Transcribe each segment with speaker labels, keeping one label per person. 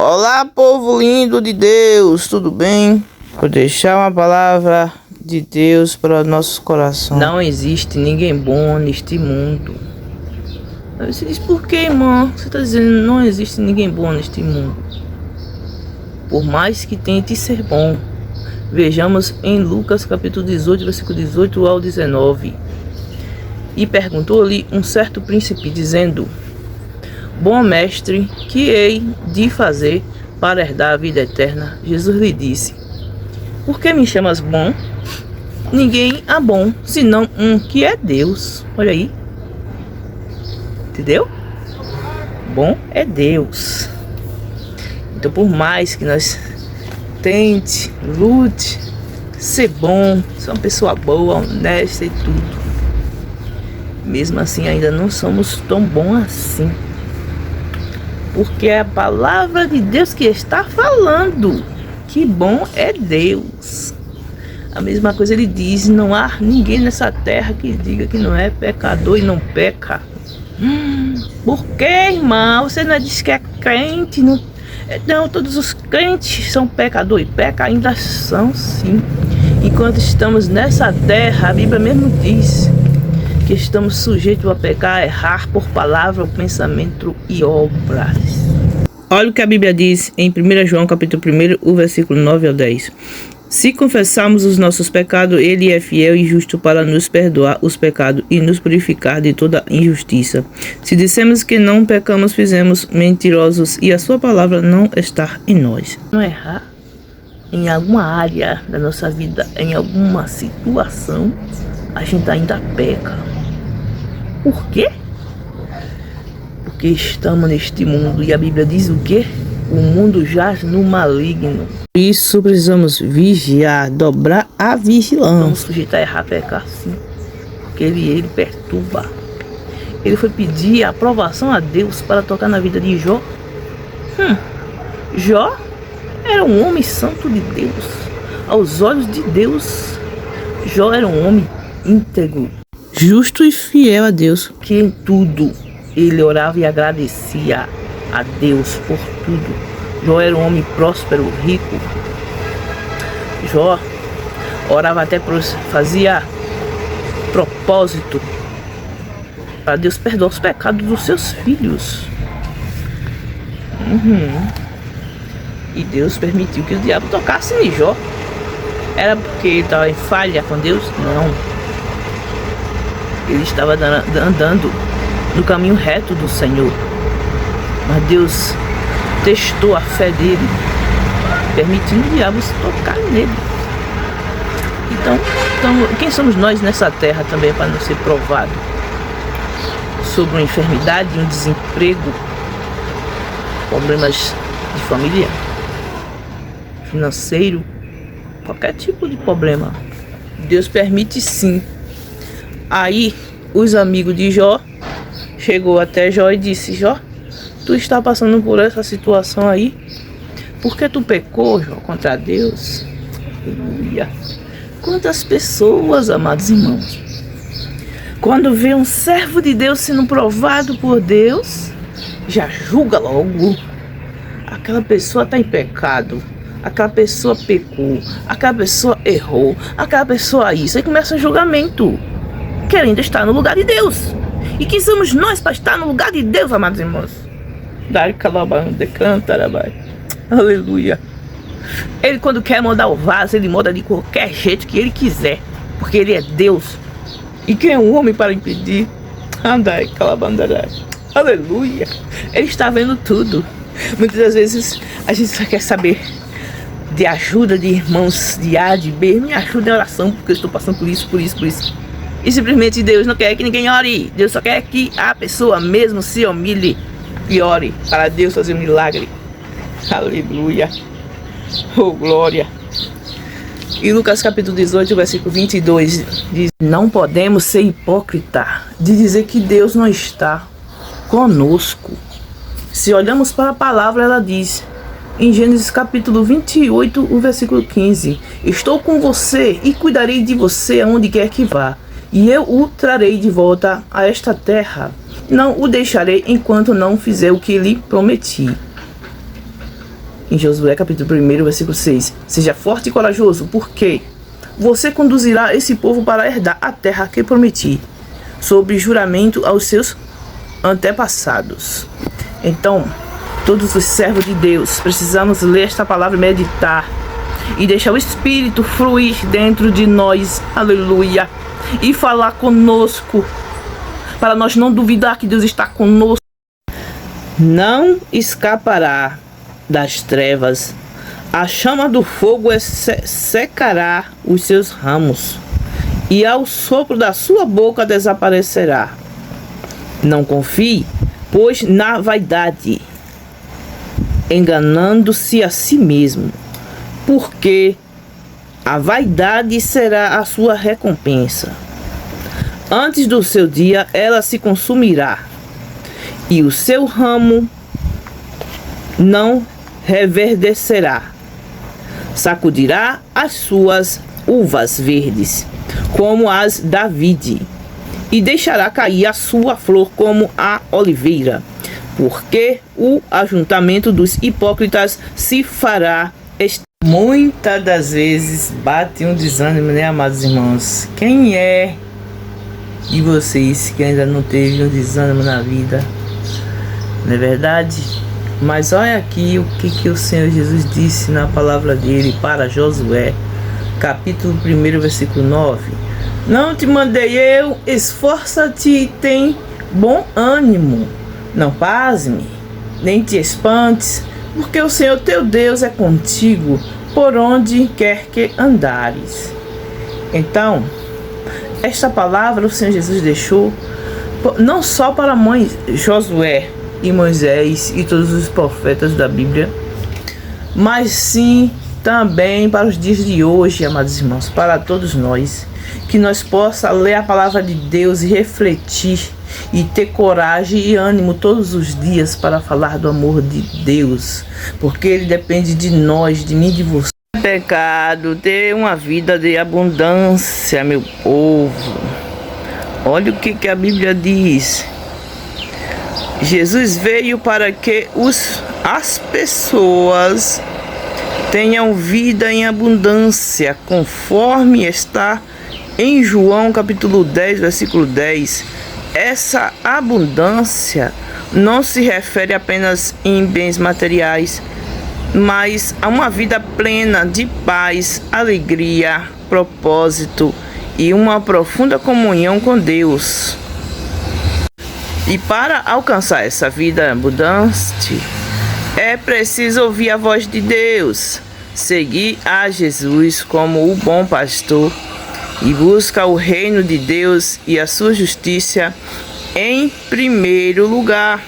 Speaker 1: Olá, povo lindo de Deus, tudo bem? Vou deixar uma palavra de Deus para os nossos corações. Não existe ninguém bom neste mundo. Você diz, por que, irmão? Você está dizendo não existe ninguém bom neste mundo. Por mais que tente ser bom. Vejamos em Lucas capítulo 18, versículo 18 ao 19. E perguntou-lhe um certo príncipe, dizendo: Bom mestre, que hei de fazer para herdar a vida eterna? Jesus lhe disse: Por que me chamas bom? Ninguém há bom, senão um que é Deus. Olha aí. Entendeu? Bom é Deus. Então, por mais que nós tente, lute, ser bom, ser uma pessoa boa, honesta e tudo, mesmo assim ainda não somos tão bons assim. Porque é a palavra de Deus que está falando que bom é Deus. A mesma coisa ele diz: não há ninguém nessa terra que diga que não é pecador e não peca. Por que, irmão? Você não diz que é crente? Não, todos os crentes são pecadores e peca, ainda são sim. Enquanto estamos nessa terra, a Bíblia mesmo diz que estamos sujeitos a pecar, a errar por palavra, pensamento e obras. Olha o que a Bíblia diz em 1 João capítulo 1, o versículo 9 ao 10. Se confessarmos os nossos pecados, Ele é fiel e justo para nos perdoar os pecados e nos purificar de toda injustiça. Se dissemos que não pecamos, fizemos mentirosos e a sua palavra não está em nós. Não errar em alguma área da nossa vida, em alguma situação, a gente ainda peca. Por quê? Porque estamos neste mundo e a Bíblia diz o quê? O mundo jaz no maligno. Por isso precisamos vigiar, dobrar a vigilância. Vamos sujeitar a errar, pecar sim. Porque ele perturba. Ele foi pedir a aprovação a Deus para tocar na vida de Jó. Jó era um homem santo de Deus. Aos olhos de Deus, Jó era um homem íntegro, justo e fiel a Deus. Que em tudo ele orava e agradecia a Deus por tudo. Jó era um homem próspero, rico. Jó orava até fazia propósito para Deus perdoar os pecados dos seus filhos. E Deus permitiu que o diabo tocasse em Jó. Era porque ele estava em falha com Deus? Não. Ele estava andando no caminho reto do Senhor. Mas Deus testou a fé dele, permitindo o diabo tocar nele. Então, quem somos nós nessa terra também para não ser provado sobre uma enfermidade, um desemprego, problemas de família, financeiro, qualquer tipo de problema? Deus permite sim. Aí os amigos de Jó chegou até Jó e disse: Jó, tu está passando por essa situação aí, porque tu pecou, Jó, contra Deus. Aleluia. Quantas pessoas, amados irmãos, quando vê um servo de Deus sendo provado por Deus, já julga logo. Aquela pessoa está em pecado, aquela pessoa pecou, aquela pessoa errou, aquela pessoa isso. Aí começa o julgamento, querendo estar no lugar de Deus. E quem somos nós para estar no lugar de Deus, amados irmãos? Aleluia. Ele, quando quer mandar o vaso, ele manda de qualquer jeito que ele quiser, porque ele é Deus. E quem é um homem para impedir? Aleluia. Ele está vendo tudo. Muitas das vezes a gente só quer saber de ajuda de irmãos de A, de B. Me ajuda em oração, porque eu estou passando por isso, por isso, por isso. E simplesmente Deus não quer que ninguém ore. Deus só quer que a pessoa mesmo se humilhe e ore para Deus fazer um milagre. Aleluia. Oh, glória. E Lucas capítulo 18, versículo 22 diz: Não podemos ser hipócrita de dizer que Deus não está conosco. Se olhamos para a palavra, ela diz em Gênesis capítulo 28, o versículo 15: Estou com você e cuidarei de você aonde quer que vá, e eu o trarei de volta a esta terra. Não o deixarei enquanto não fizer o que lhe prometi. em Josué capítulo 1, versículo 6. Seja forte e corajoso, porque você conduzirá esse povo para herdar a terra que prometi, sob juramento aos seus antepassados. Então, todos os servos de Deus precisamos ler esta palavra e meditar, e deixar o Espírito fluir dentro de nós, aleluia, e falar conosco, para nós não duvidar que Deus está conosco. Não escapará das trevas, a chama do fogo secará os seus ramos, e ao sopro da sua boca desaparecerá. Não confie, pois, na vaidade, enganando-se a si mesmo, porque a vaidade será a sua recompensa. Antes do seu dia ela se consumirá, e o seu ramo não reverdecerá. Sacudirá as suas uvas verdes, como as da vide, e deixará cair a sua flor como a oliveira, porque o ajuntamento dos hipócritas se fará estreito. Muitas das vezes bate um desânimo, né, amados irmãos? Quem é de vocês que ainda não teve um desânimo na vida? Não é verdade? Mas olha aqui o que o Senhor Jesus disse na palavra dele para Josué, capítulo 1, versículo 9. Não te mandei eu, esforça-te e tem bom ânimo. Não pasme, nem te espantes, porque o Senhor teu Deus é contigo por onde quer que andares. Então, esta palavra o Senhor Jesus deixou não só para mãe Josué e Moisés e todos os profetas da Bíblia, mas sim também para os dias de hoje, amados irmãos, para todos nós, que nós possamos ler a palavra de Deus e refletir e ter coragem e ânimo todos os dias para falar do amor de Deus, porque Ele depende de nós, de mim e de você. Pecado, ter uma vida de abundância, meu povo. Olha o que a Bíblia diz. Jesus veio para que as pessoas tenham vida em abundância, conforme está em João capítulo 10, versículo 10. Essa abundância não se refere apenas em bens materiais, mas a uma vida plena de paz, alegria, propósito e uma profunda comunhão com Deus. E para alcançar essa vida abundante, é preciso ouvir a voz de Deus, seguir a Jesus como o bom pastor e buscar o reino de Deus e a sua justiça em primeiro lugar.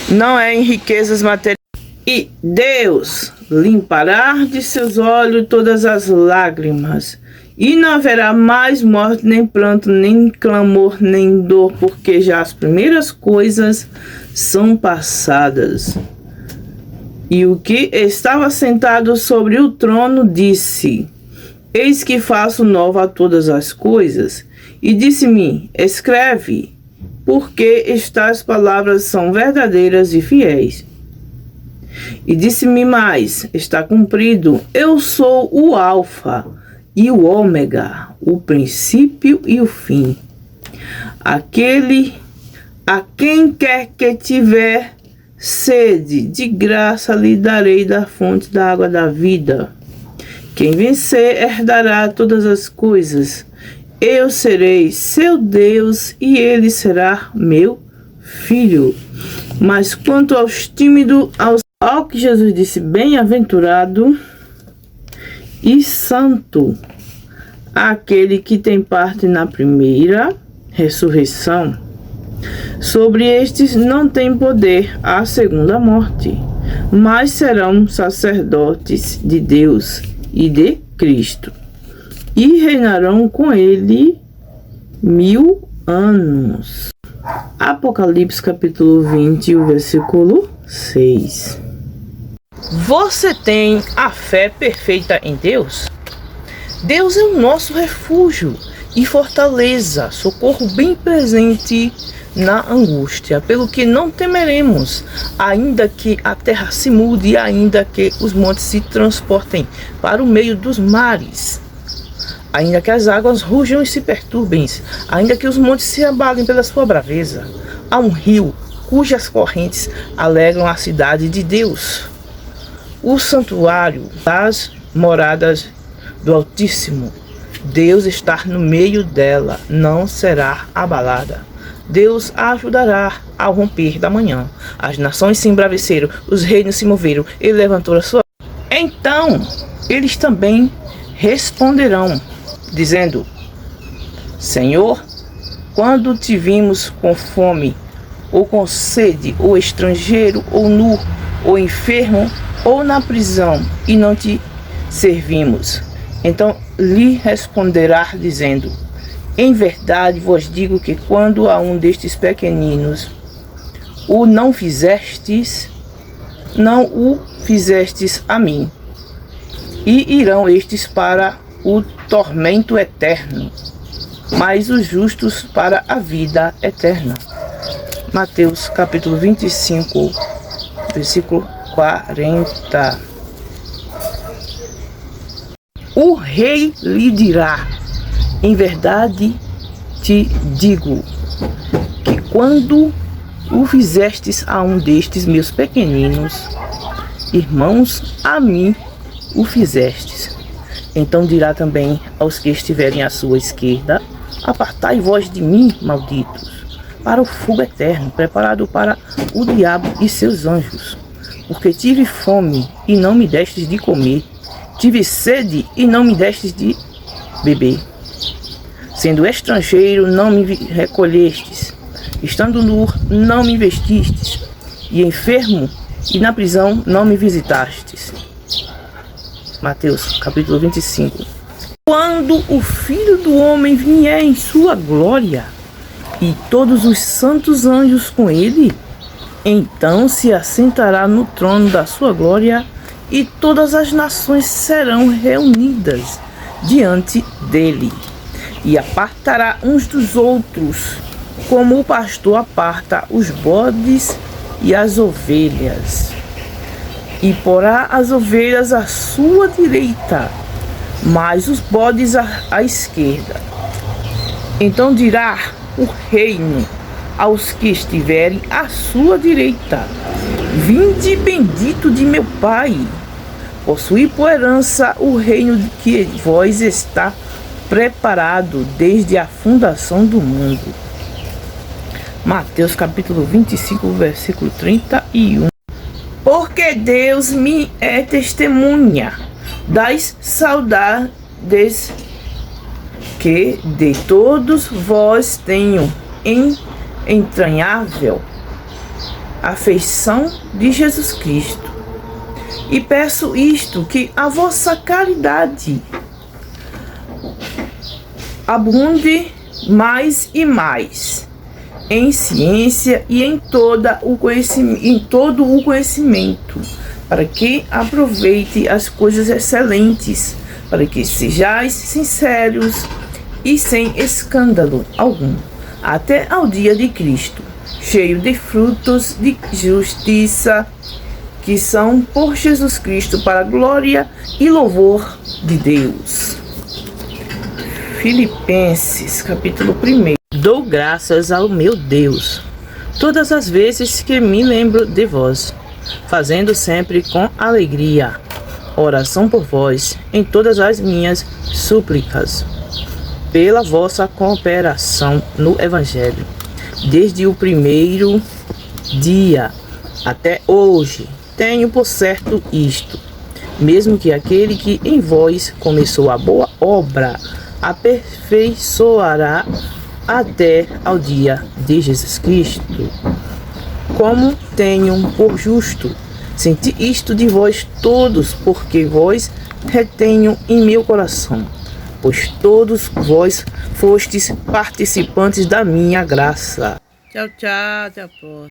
Speaker 1: Não é em riquezas materiais. E Deus limpará de seus olhos todas as lágrimas, e não haverá mais morte, nem pranto, nem clamor, nem dor, porque já as primeiras coisas são passadas. E o que estava sentado sobre o trono disse: Eis que faço nova todas as coisas. E disse-me: Escreve, porque estas palavras são verdadeiras e fiéis. E disse-me mais: Está cumprido. Eu sou o Alfa e o Ômega, o princípio e o fim. Aquele a quem quer que tiver sede, de graça lhe darei da fonte da água da vida. Quem vencer herdará todas as coisas. Eu serei seu Deus e ele será meu filho. Mas quanto aos tímidos, ao que Jesus disse: bem-aventurado e santo aquele que tem parte na primeira ressurreição. Sobre estes não tem poder a segunda morte, mas serão sacerdotes de Deus e de Cristo, e reinarão com ele 1000 anos. Apocalipse capítulo 20, o versículo 6. Você tem a fé perfeita em Deus? Deus é o nosso refúgio e fortaleza, socorro bem presente na angústia, pelo que não temeremos, ainda que a terra se mude, ainda que os montes se transportem para o meio dos mares, ainda que as águas rujam e se perturbem, ainda que os montes se abalem pela sua braveza. Há um rio cujas correntes alegram a cidade de Deus, o santuário das moradas do Altíssimo. Deus está no meio dela, não será abalada. Deus a ajudará ao romper da manhã. As nações se embraveceram, os reinos se moveram, ele levantou a sua. Então eles também responderão, dizendo: Senhor, quando te vimos com fome, ou com sede, ou estrangeiro, ou nu, ou enfermo, ou na prisão, e não te servimos? Então lhe responderá, dizendo: Em verdade vos digo que quando a um destes pequeninos o não fizestes, não o fizestes a mim. E irão estes para o tormento eterno, mas os justos para a vida eterna. Mateus capítulo 25, versículo 40. O rei lhe dirá: Em verdade te digo que quando o fizestes a um destes meus pequeninos irmãos, a mim o fizestes. Então dirá também aos que estiverem à sua esquerda: Apartai vós de mim, malditos, para o fogo eterno, preparado para o diabo e seus anjos. Porque tive fome e não me destes de comer, tive sede e não me destes de beber. Sendo estrangeiro, não me recolhestes, estando nu, não me vestistes, e enfermo, e na prisão, não me visitastes. Mateus, capítulo 25. Quando o Filho do Homem vier em sua glória, e todos os santos anjos com ele, então se assentará no trono da sua glória, e todas as nações serão reunidas diante dele. E apartará uns dos outros, como o pastor aparta os bodes e as ovelhas. E porá as ovelhas à sua direita, mas os bodes à esquerda. Então dirá o reino aos que estiverem à sua direita: Vinde bendito de meu Pai, possuí por herança o reino que vós está preparado desde a fundação do mundo. Mateus capítulo 25, versículo 31. Porque Deus me é testemunha das saudades que de todos vós tenho em entranhável afeição de Jesus Cristo. E peço isto, que a vossa caridade abunde mais e mais em ciência e em todo o conhecimento, para que aproveite as coisas excelentes, para que sejais sinceros e sem escândalo algum, até ao dia de Cristo, cheio de frutos de justiça, que são por Jesus Cristo para a glória e louvor de Deus. Filipenses, capítulo 1. Dou graças ao meu Deus todas as vezes que me lembro de vós, fazendo sempre com alegria oração por vós em todas as minhas súplicas, pela vossa cooperação no Evangelho, desde o primeiro dia até hoje. Tenho por certo isto, mesmo que aquele que em vós começou a boa obra aperfeiçoará até ao dia de Jesus Cristo. Como tenho por justo sentir isto de vós todos, porque vós retenho em meu coração, pois todos vós fostes participantes da minha graça. Tchau, tchau, até a próxima.